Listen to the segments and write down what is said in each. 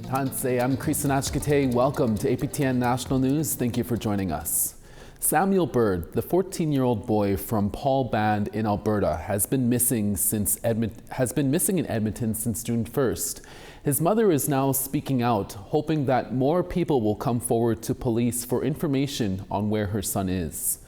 Hansei, I'm Krisanachkate. Welcome to APTN National News. Thank you for joining us. Samuel Bird, the 14-year-old boy from Paul Band in Alberta, has been missing in Edmonton since June 1st. His mother is now speaking out, hoping that more people will come forward to police for information on where her son is.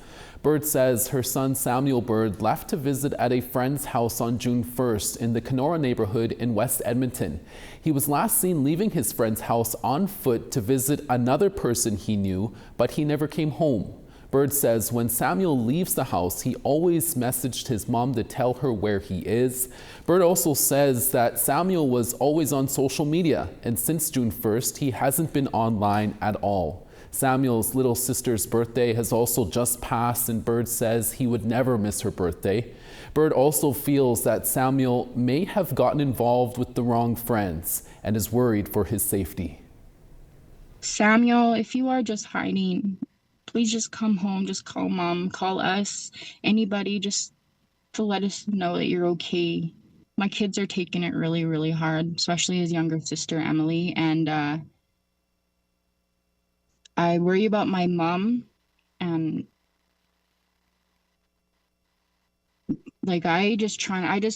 Bird says her son Samuel Bird left to visit at a friend's house on June 1st in the Kenora neighborhood in West Edmonton. He was last seen leaving his friend's house on foot to visit another person he knew, but he never came home. Bird says when Samuel leaves the house, he always messaged his mom to tell her where he is. Bird also says that Samuel was always on social media, and since June 1st, he hasn't been online at all. Samuel's little sister's birthday has also just passed, and Bird says he would never miss her birthday. Bird also feels that Samuel may have gotten involved with the wrong friends and is worried for his safety. Samuel, if you are just hiding, please just come home. Just call mom, call us, anybody, just to let us know that you're okay. My kids are taking it really, really hard, especially his younger sister, Emily, and I worry about my mom, and I just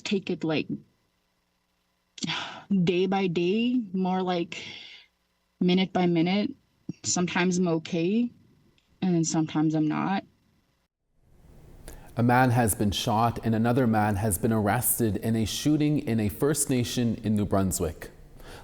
take it like day by day, more like minute by minute. Sometimes I'm okay, and then sometimes I'm not. A man has been shot and another man has been arrested in a shooting in a First Nation in New Brunswick.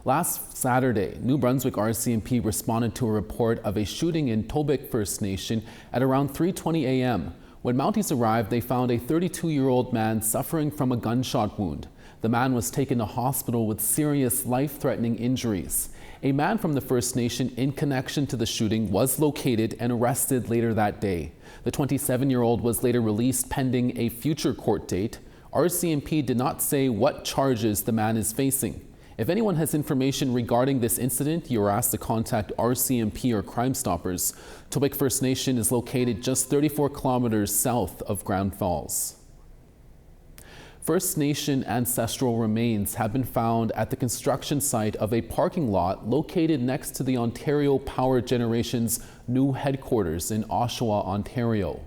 Last Saturday, New Brunswick RCMP responded to a report of a shooting in Tobic First Nation at around 3:20 a.m. When Mounties arrived, they found a 32-year-old man suffering from a gunshot wound. The man was taken to hospital with serious life-threatening injuries. A man from the First Nation in connection to the shooting was located and arrested later that day. The 27-year-old was later released pending a future court date. RCMP did not say what charges the man is facing. If anyone has information regarding this incident, you are asked to contact RCMP or Crime Stoppers. Tobic First Nation is located just 34 kilometers south of Grand Falls. First Nation ancestral remains have been found at the construction site of a parking lot located next to the Ontario Power Generation's new headquarters in Oshawa, Ontario.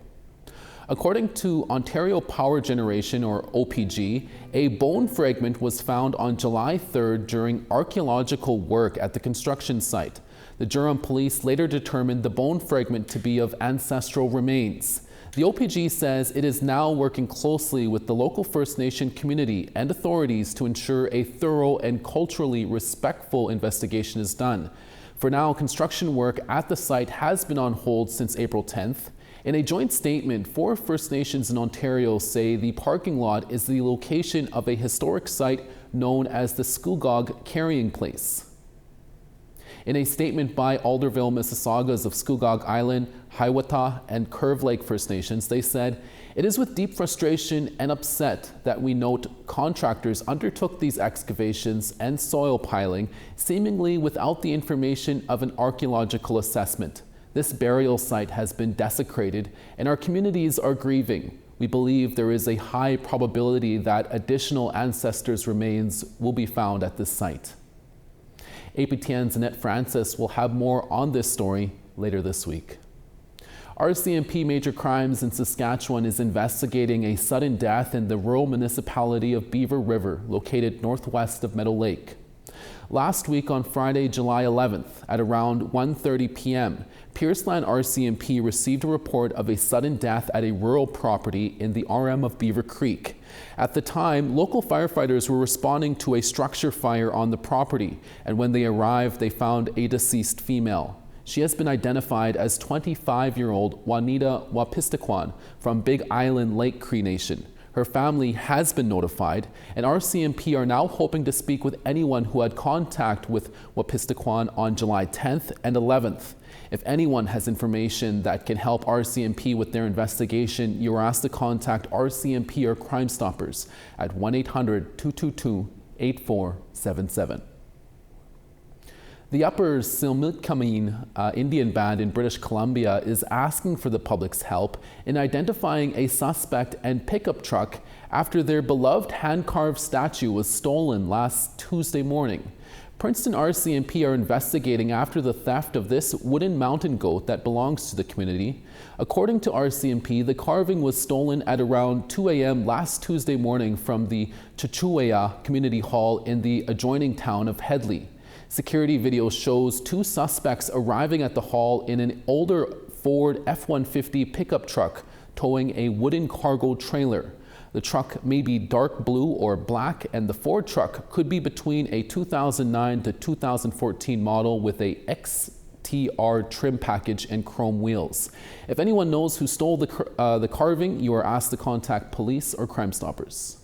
According to Ontario Power Generation, or OPG, a bone fragment was found on July 3rd during archaeological work at the construction site. The Durham police later determined the bone fragment to be of ancestral remains. The OPG says it is now working closely with the local First Nation community and authorities to ensure a thorough and culturally respectful investigation is done. For now, construction work at the site has been on hold since April 10th. In a joint statement, 4 First Nations in Ontario say the parking lot is the location of a historic site known as the Scugog Carrying Place. In a statement by Alderville Mississaugas of Scugog Island, Hiawatha, and Curve Lake First Nations, they said, "It is with deep frustration and upset that we note contractors undertook these excavations and soil piling seemingly without the information of an archaeological assessment. This burial site has been desecrated and our communities are grieving. We believe there is a high probability that additional ancestors' remains will be found at this site." APTN's Annette Francis will have more on this story later this week. RCMP Major Crimes in Saskatchewan is investigating a sudden death in the rural municipality of Beaver River, located northwest of Meadow Lake. Last week on Friday, July 11th, at around 1:30 p.m., Pierceland RCMP received a report of a sudden death at a rural property in the RM of Beaver Creek. At the time, local firefighters were responding to a structure fire on the property, and when they arrived, they found a deceased female. She has been identified as 25-year-old Juanita Wapistaquan from Big Island Lake Cree Nation. Her family has been notified, and RCMP are now hoping to speak with anyone who had contact with Wapistaquan on July 10th and 11th. If anyone has information that can help RCMP with their investigation, you are asked to contact RCMP or Crime Stoppers at 1-800-222-8477. The Upper Silmilkameen Indian Band in British Columbia is asking for the public's help in identifying a suspect and pickup truck after their beloved hand-carved statue was stolen last Tuesday morning. Princeton RCMP are investigating after the theft of this wooden mountain goat that belongs to the community. According to RCMP, the carving was stolen at around 2 a.m. last Tuesday morning from the Chichuea Community Hall in the adjoining town of Headley. Security video shows two suspects arriving at the hall in an older Ford F-150 pickup truck towing a wooden cargo trailer. The truck may be dark blue or black, and the Ford truck could be between a 2009 to 2014 model with a XTR trim package and chrome wheels. If anyone knows who stole the carving, you are asked to contact police or Crime Stoppers.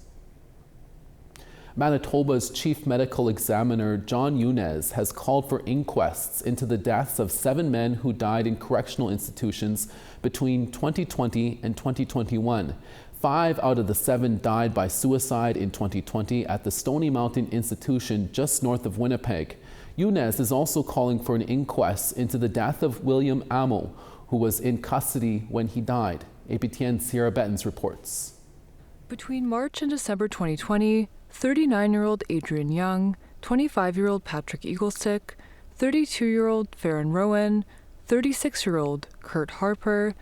Manitoba's Chief Medical Examiner John Younes has called for inquests into the deaths of 7 men who died in correctional institutions between 2020 and 2021. 5 out of the 7 died by suicide in 2020 at the Stony Mountain Institution just north of Winnipeg. Younes is also calling for an inquest into the death of William Amo, who was in custody when he died. APTN Sierra Bettens reports. Between March and December 2020, 39-year-old Adrian Young, 25-year-old Patrick Eaglestick, 32-year-old Farron Rowan, 36-year-old Kurt Harper,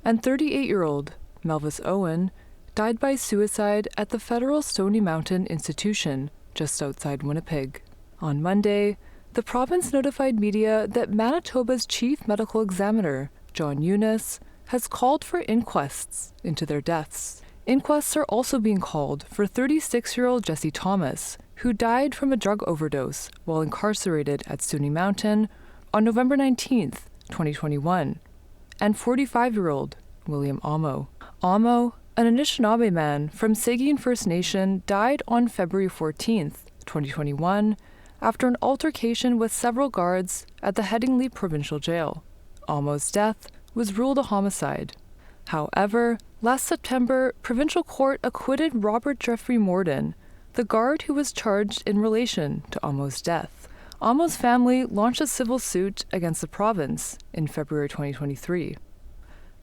and 38-year-old Melvis Owen died by suicide at the Federal Stony Mountain Institution just outside Winnipeg. On Monday, the province notified media that Manitoba's Chief Medical Examiner, John Younes, has called for inquests into their deaths. Inquests are also being called for 36-year-old Jesse Thomas, who died from a drug overdose while incarcerated at Stony Mountain on November 19, 2021, and 45-year-old William Amo. Amo, an Anishinaabe man from Seguin First Nation, died on February 14, 2021, after an altercation with several guards at the Headingley Provincial Jail. Amo's death was ruled a homicide. However, last September, Provincial Court acquitted Robert Jeffrey Morden, the guard who was charged in relation to Amo's death. Amo's family launched a civil suit against the province in February 2023.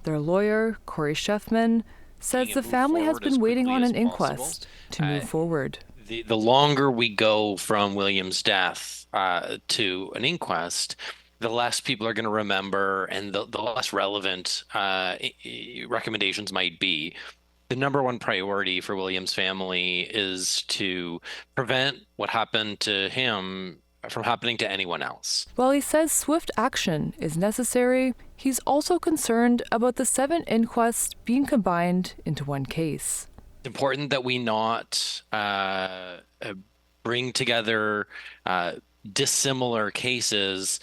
Their lawyer, Corey Sheffman, says the family has been waiting on an inquest to move forward. The longer we go from William's death to an inquest, the less people are going to remember, and the less relevant recommendations might be. The number one priority for William's family is to prevent what happened to him from happening to anyone else. While he says swift action is necessary, he's also concerned about the 7 inquests being combined into one case. It's important that we not bring together dissimilar cases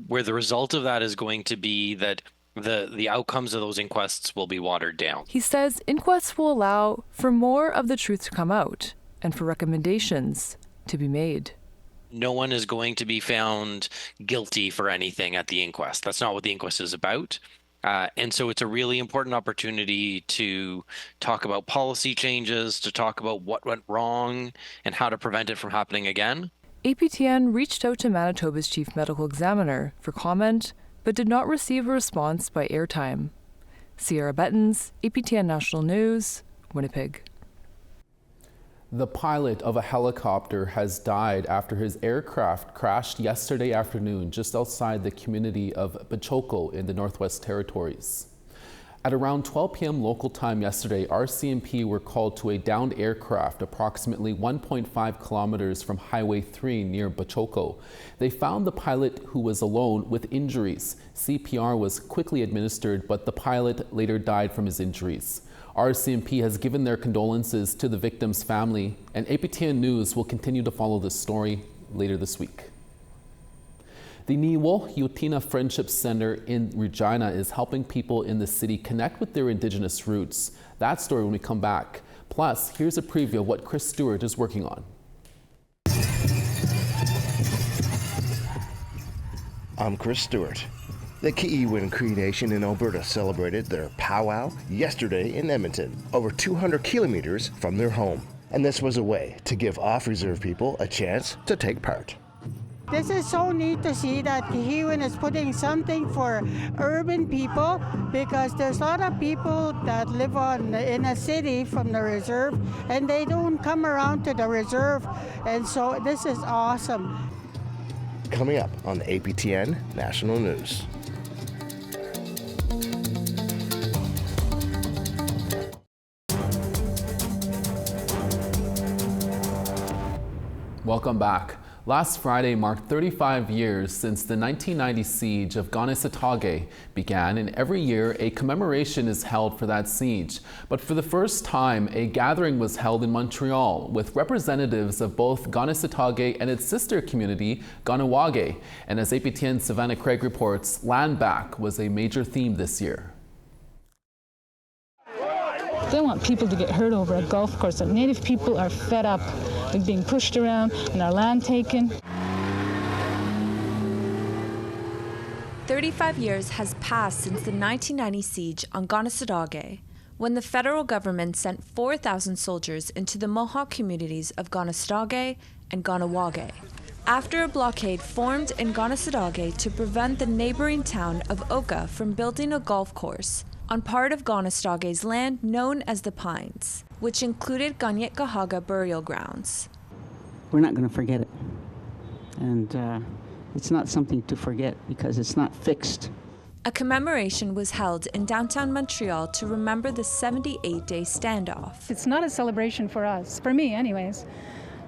where the result of that is going to be that the outcomes of those inquests will be watered down. He says inquests will allow for more of the truth to come out and for recommendations to be made. No one is going to be found guilty for anything at the inquest. That's not what the inquest is about. And so it's a really important opportunity to talk about policy changes, to talk about what went wrong and how to prevent it from happening again. APTN reached out to Manitoba's Chief Medical Examiner for comment, but did not receive a response by airtime. Sierra Bettens, APTN National News, Winnipeg. The pilot of a helicopter has died after his aircraft crashed yesterday afternoon just outside the community of Bachoko in the Northwest Territories. At around 12 p.m. local time yesterday, RCMP were called to a downed aircraft approximately 1.5 kilometers from Highway 3 near Bachoko. They found the pilot, who was alone, with injuries. CPR was quickly administered, but the pilot later died from his injuries. RCMP has given their condolences to the victim's family, and APTN News will continue to follow this story later this week. The Niwo Yutina Friendship Center in Regina is helping people in the city connect with their Indigenous roots. That story when we come back. Plus, here's a preview of what Chris Stewart is working on. I'm Chris Stewart. The Ki'iwin Cree Nation in Alberta celebrated their Pow-wow yesterday in Edmonton, over 200 kilometers from their home. And this was a way to give off-reserve people a chance to take part. This is so neat to see that Ki'iwin is putting something for urban people, because there's a lot of people that live in a city from the reserve and they don't come around to the reserve, and so this is awesome. coming up on the APTN National News. Welcome back. Last Friday marked 35 years since the 1990 siege of Kanesatake began, and every year a commemoration is held for that siege. But for the first time, a gathering was held in Montreal with representatives of both Kanesatake and its sister community, Kahnawake. And as APTN Savannah Craig reports, land back was a major theme this year. They don't want people to get hurt over a golf course. The Native people are fed up with being pushed around and our land taken. 35 years has passed since the 1990 siege on Kanesatake, when the federal government sent 4,000 soldiers into the Mohawk communities of Kanesatake and Kahnawake. After a blockade formed in Kanesatake to prevent the neighboring town of Oka from building a golf course on part of Kanesatake's land known as the Pines, which included Kanien'kehá:ka burial grounds. We're not going to forget it. And it's not something to forget because it's not fixed. A commemoration was held in downtown Montreal to remember the 78-day standoff. It's not a celebration for us, for me anyways,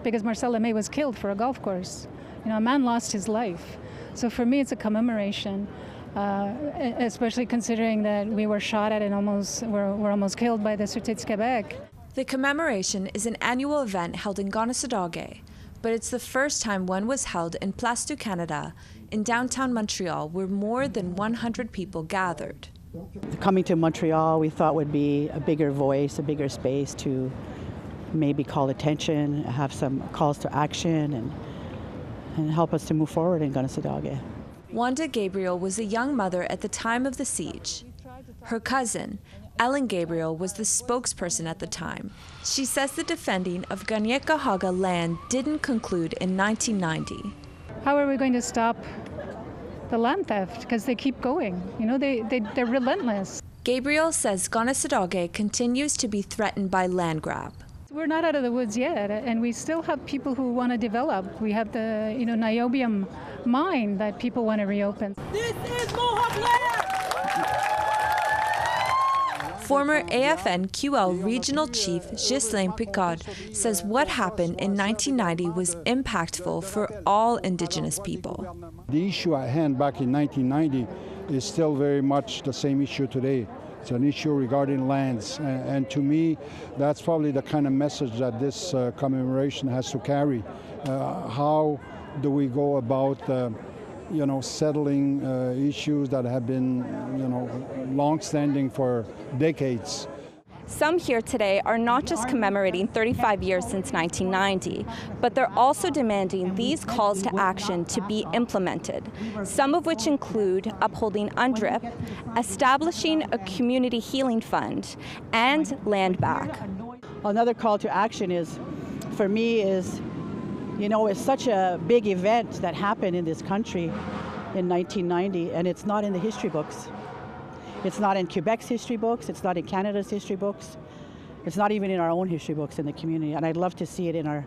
because Marcel Lemay was killed for a golf course. You know, a man lost his life. So for me, it's a commemoration. Especially considering that we were shot at and were almost killed by the Sûreté du Québec. The commemoration is an annual event held in Kanesatake, but it's the first time one was held in Place du Canada in downtown Montreal, where more than 100 people gathered. Coming to Montreal, we thought would be a bigger voice, a bigger space to maybe call attention, have some calls to action, and help us to move forward in Kanesatake. Wanda Gabriel was a young mother at the time of the siege. Her cousin, Ellen Gabriel, was the spokesperson at the time. She says the defending of Kanien'kehá:ka land didn't conclude in 1990. How are we going to stop the land theft? Because they keep going. You know, they're relentless. Gabriel says Kanesatake continues to be threatened by land grab. We're not out of the woods yet, and we still have people who want to develop. We have the, niobium mine that people want to reopen. This is Mohawk land! Former AFN-QL Regional Chief Ghislain Picard says what happened in 1990 was impactful for all Indigenous people. The issue at hand back in 1990 is still very much the same issue today. It's an issue regarding lands, and to me, that's probably the kind of message that this commemoration has to carry. How do we go about, settling issues that have been, long-standing for decades? Some here today are not just commemorating 35 years since 1990, but they're also demanding these calls to action to be implemented, some of which include upholding UNDRIP, establishing a community healing fund, and land back. Another call to action for me, it's such a big event that happened in this country in 1990, and it's not in the history books. It's not in Quebec's history books, it's not in Canada's history books, it's not even in our own history books in the community, and I'd love to see it in our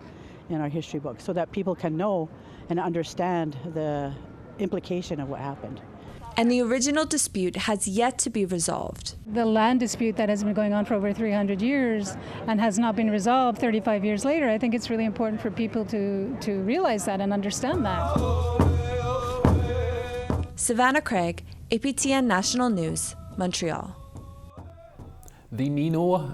history books so that people can know and understand the implication of what happened. And the original dispute has yet to be resolved. The land dispute that has been going on for over 300 years and has not been resolved 35 years later, I think it's really important for people to realize that and understand that. Savannah Craig, APTN National News, Montreal. The Niwo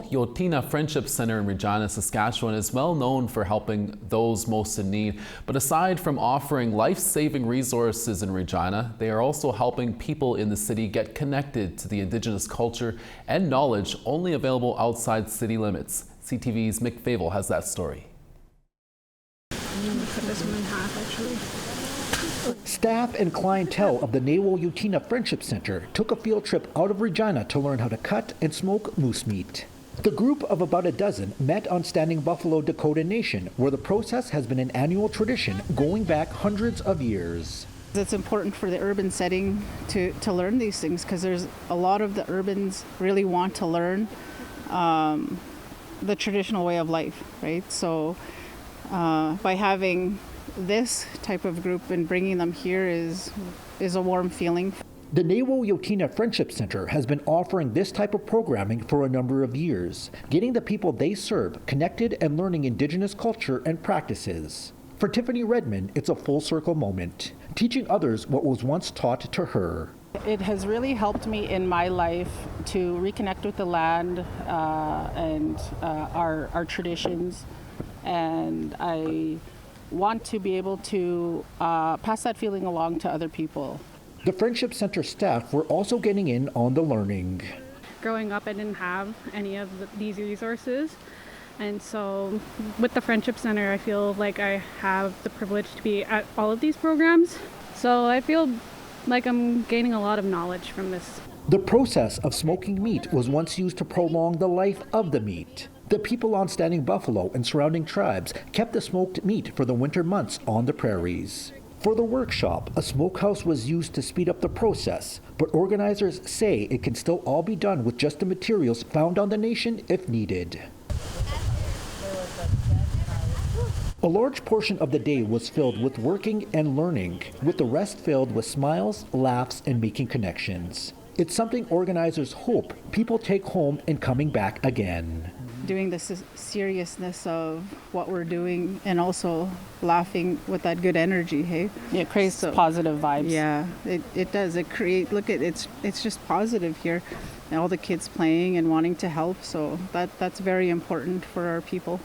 Yotina Friendship Center in Regina, Saskatchewan is well known for helping those most in need. But aside from offering life-saving resources in Regina, they are also helping people in the city get connected to the Indigenous culture and knowledge only available outside city limits. CTV's Mick Favel has that story. Cut this one in half, actually. Staff and clientele of the Niwo Yotina Friendship Center took a field trip out of Regina to learn how to cut and smoke moose meat. The group of about a dozen met on Standing Buffalo, Dakota Nation, where the process has been an annual tradition going back hundreds of years. It's important for the urban setting to learn these things because there's a lot of the urbans really want to learn the traditional way of life, right? So by having this type of group and bringing them here is a warm feeling. The Nawo-Yotina Friendship Center has been offering this type of programming for a number of years, getting the people they serve connected and learning Indigenous culture and practices. For Tiffany Redmond, it's a full circle moment, teaching others what was once taught to her. It has really helped me in my life to reconnect with the land and our traditions, and I want to be able to pass that feeling along to other people. The Friendship Center staff were also getting in on the learning. Growing up, I didn't have any of these resources, and so with the Friendship Center, I feel like I have the privilege to be at all of these programs. So I feel like I'm gaining a lot of knowledge from this. The process of smoking meat was once used to prolong the life of the meat. The people on Standing Buffalo and surrounding tribes kept the smoked meat for the winter months on the prairies. For the workshop, a smokehouse was used to speed up the process, but organizers say it can still all be done with just the materials found on the nation if needed. A large portion of the day was filled with working and learning, with the rest filled with smiles, laughs, and making connections. It's something organizers hope people take home and coming back again. Doing the seriousness of what we're doing and also laughing with that good energy, hey? It creates positive vibes. Yeah, it does. It create. Look at it's just positive here, and all the kids playing and wanting to help. So that's very important for our people.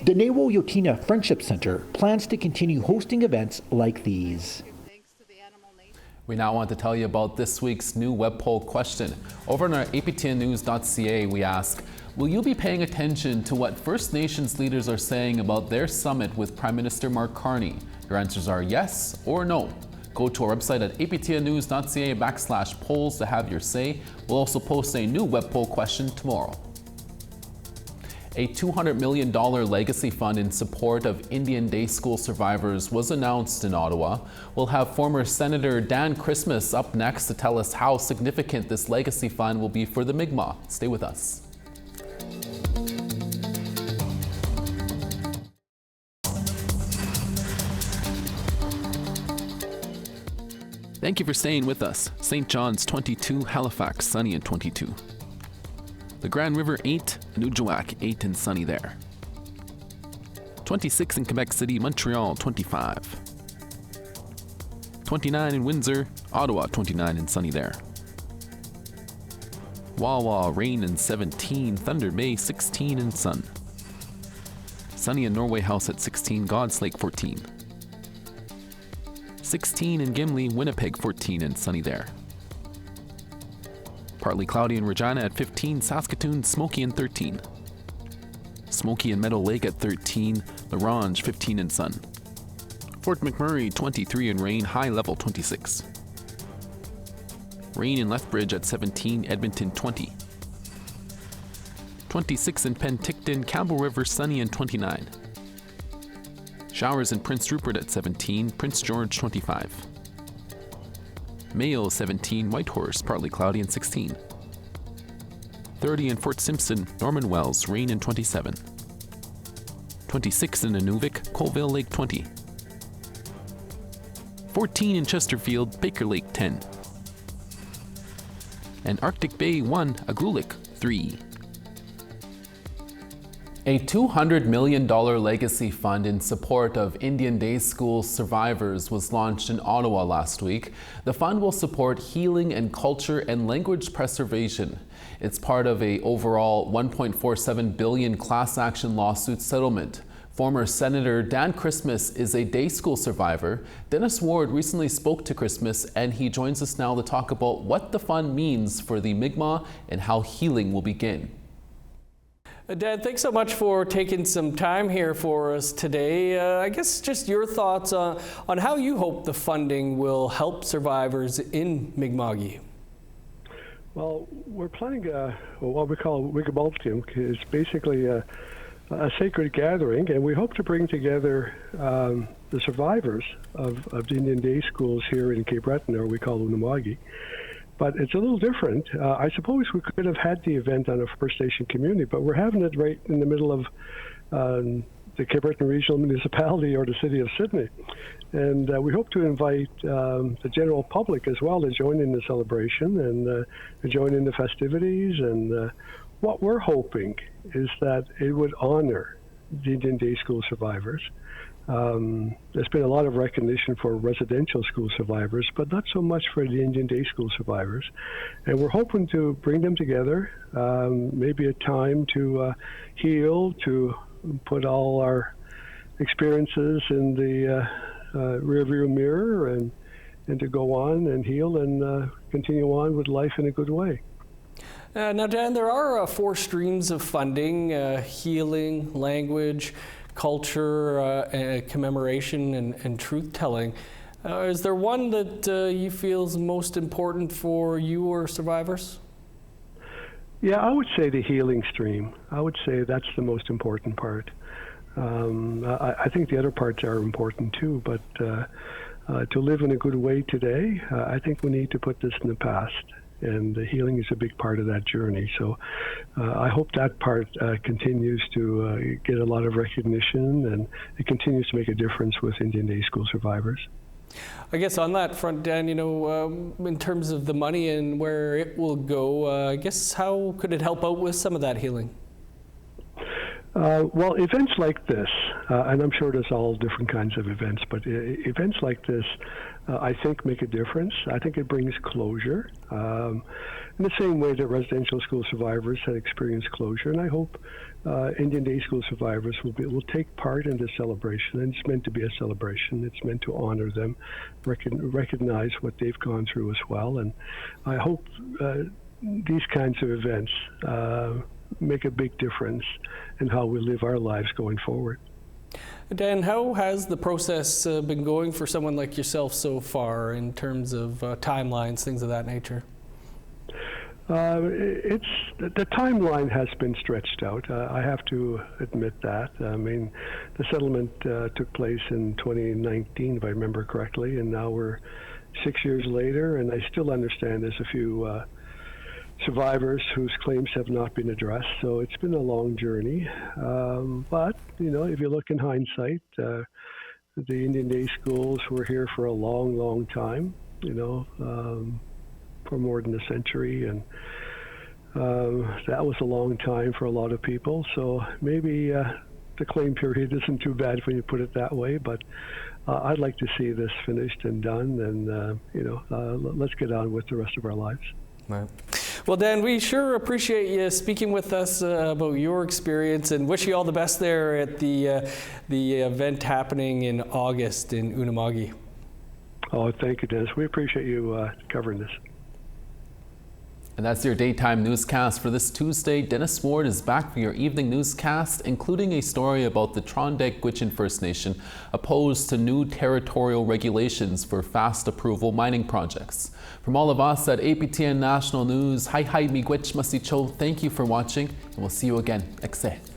The Nawo-Yotina Friendship Center plans to continue hosting events like these. We now want to tell you about this week's new web poll question. Over on our aptnnews.ca, we ask, will you be paying attention to what First Nations leaders are saying about their summit with Prime Minister Mark Carney? Your answers are yes or no. Go to our website at aptnnews.ca/polls to have your say. We'll also post a new web poll question tomorrow. A $200 million legacy fund in support of Indian Day School survivors was announced in Ottawa. We'll have former Senator Dan Christmas up next to tell us how significant this legacy fund will be for the Mi'kmaq. Stay with us. Thank you for staying with us. St. John's 22, Halifax sunny and 22. The Grand River 8, Nuujawak 8 and sunny there. 26 in Quebec City, Montreal 25. 29 in Windsor, Ottawa 29 and sunny there. Wawa rain and 17, Thunder Bay 16 and sun. Sunny in Norway House at 16, God's Lake 14. 16 in Gimli, Winnipeg 14 and sunny there. Partly cloudy in Regina at 15, Saskatoon, smoky and 13. Smoky in Meadow Lake at 13, LaRange 15 and sun. Fort McMurray 23 and rain, high level 26. Rain in Lethbridge at 17, Edmonton 20. 26 in Penticton, Campbell River sunny and 29. Showers in Prince Rupert at 17, Prince George 25. Mayo 17, Whitehorse, partly cloudy and 16. 30 in Fort Simpson, Norman Wells, rain and 27. 26 in Inuvik, Colville Lake 20. 14 in Chesterfield, Baker Lake 10. And Arctic Bay 1, Aglulik 3. A $200 million legacy fund in support of Indian Day School survivors was launched in Ottawa last week. The fund will support healing and culture and language preservation. It's part of an overall $1.47 billion class action lawsuit settlement. Former Senator Dan Christmas is a day school survivor. Dennis Ward recently spoke to Christmas, and he joins us now to talk about what the fund means for the Mi'kmaq and how healing will begin. Dan, thanks so much for taking some time here for us today. I guess just your thoughts on how you hope the funding will help survivors in Mi'kmaq. Well, we're planning what we call Wigabaltium. It's basically a sacred gathering, and we hope to bring together the survivors of the Indian Day Schools here in Cape Breton, or we call Unama'ki. But it's a little different. I suppose we could have had the event on a First Nation community, but we're having it right in the middle of the the Kiberton Regional Municipality or the City of Sydney. And we hope to invite the general public as well to join in the celebration and to join in the festivities. And what we're hoping is that it would honor the Indian Day School survivors. There's been a lot of recognition for residential school survivors, but not so much for the Indian Day School survivors. And we're hoping to bring them together, maybe a time to heal, to put all our experiences in the rearview mirror and to go on and heal and continue on with life in a good way. Now, Dan, there are 4 streams of funding: healing, language, culture, commemoration, and truth-telling. Is there one that you feel is most important for you or survivors? Yeah, I would say the healing stream. I would say that's the most important part. I think the other parts are important too, but to live in a good way today, I think we need to put this in the past. And the healing is a big part of that journey. So I hope that part continues to get a lot of recognition, and it continues to make a difference with Indian Day School survivors. I guess on that front, Dan, in terms of the money and where it will go, I guess how could it help out with some of that healing? Well, events like this, and I'm sure there's all different kinds of events, but events like this, I think, make a difference. I think it brings closure in the same way that residential school survivors had experienced closure. And I hope Indian Day School survivors will take part in this celebration. And it's meant to be a celebration. It's meant to honor them, recognize what they've gone through as well. And I hope these kinds of events make a big difference in how we live our lives going forward. Dan, how has the process been going for someone like yourself so far in terms of timelines, things of that nature? The timeline has been stretched out. I have to admit that. I mean, the settlement took place in 2019, if I remember correctly, and now we're 6 years later, and I still understand there's a few survivors whose claims have not been addressed. So it's been a long journey. But, if you look in hindsight, the Indian Day Schools were here for a long, long time, for more than a century. And that was a long time for a lot of people. So maybe the claim period isn't too bad when you put it that way. But I'd like to see this finished and done. And, let's get on with the rest of our lives. Right. Well, Dan, we sure appreciate you speaking with us about your experience, and wish you all the best there at the event happening in August in Unama'ki. Oh, thank you, Dennis. We appreciate you covering this. And that's your daytime newscast for this Tuesday. Dennis Ward is back for your evening newscast, including a story about the Trondheim First Nation opposed to new territorial regulations for fast approval mining projects. From all of us at APTN National News, hi miigwech masicho, thank you for watching, and we'll see you again. Ekse.